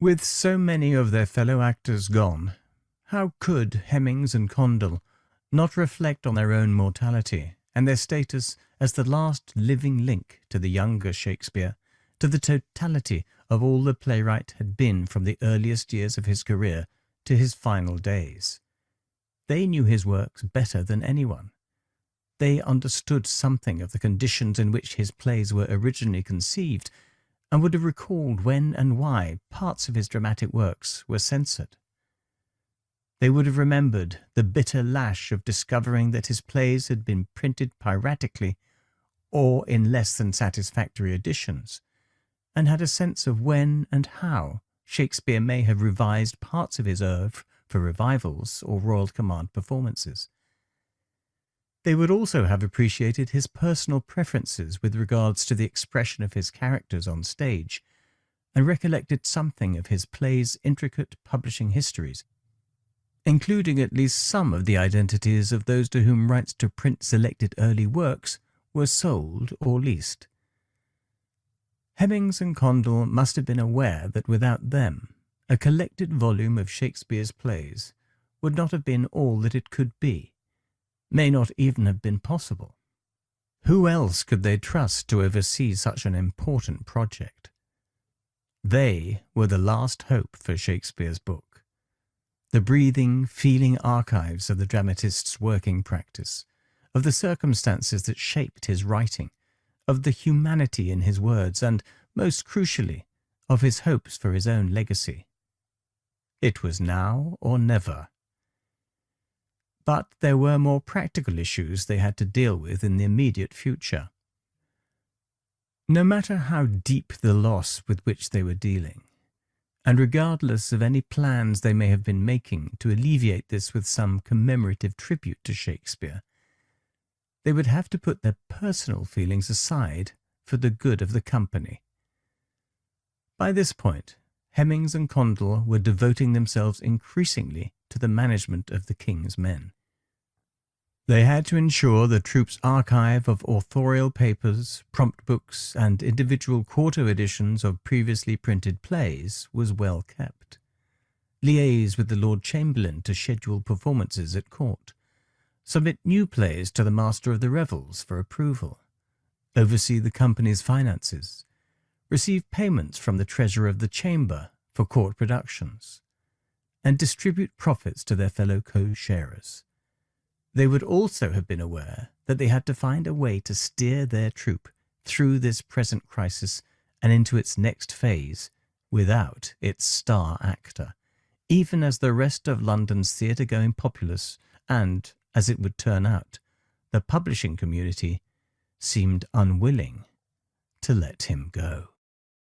With so many of their fellow actors gone, how could Hemmings and Condell not reflect on their own mortality and their status as the last living link to the younger Shakespeare, to the totality of all the playwright had been from the earliest years of his career to his final days? They knew his works better than anyone. They understood something of the conditions in which his plays were originally conceived, and would have recalled when and why parts of his dramatic works were censored. They would have remembered the bitter lash of discovering that his plays had been printed piratically or in less than satisfactory editions, and had a sense of when and how Shakespeare may have revised parts of his oeuvre for revivals or Royal Command performances. They would also have appreciated his personal preferences with regards to the expression of his characters on stage, and recollected something of his plays' intricate publishing histories, including at least some of the identities of those to whom rights to print selected early works were sold or leased. Hemmings and Condell must have been aware that without them, a collected volume of Shakespeare's plays would not have been all that it could be, may not even have been possible. Who else could they trust to oversee such an important project? They were the last hope for Shakespeare's book, the breathing, feeling archives of the dramatist's working practice, of the circumstances that shaped his writing, of the humanity in his words, and, most crucially, of his hopes for his own legacy. It was now or never. But there were more practical issues they had to deal with in the immediate future. No matter how deep the loss with which they were dealing, and regardless of any plans they may have been making to alleviate this with some commemorative tribute to Shakespeare, they would have to put their personal feelings aside for the good of the company. By this point, Hemmings and Condell were devoting themselves increasingly to the management of the king's men. They had to ensure the troop's archive of authorial papers, prompt books, and individual quarto editions of previously printed plays was well kept, liaise with the Lord Chamberlain to schedule performances at court, submit new plays to the Master of the Revels for approval, oversee the company's finances, receive payments from the Treasurer of the Chamber for court productions, and distribute profits to their fellow co-sharers. They would also have been aware that they had to find a way to steer their troupe through this present crisis and into its next phase without its star actor, even as the rest of London's theatre-going populace and, as it would turn out, the publishing community seemed unwilling to let him go.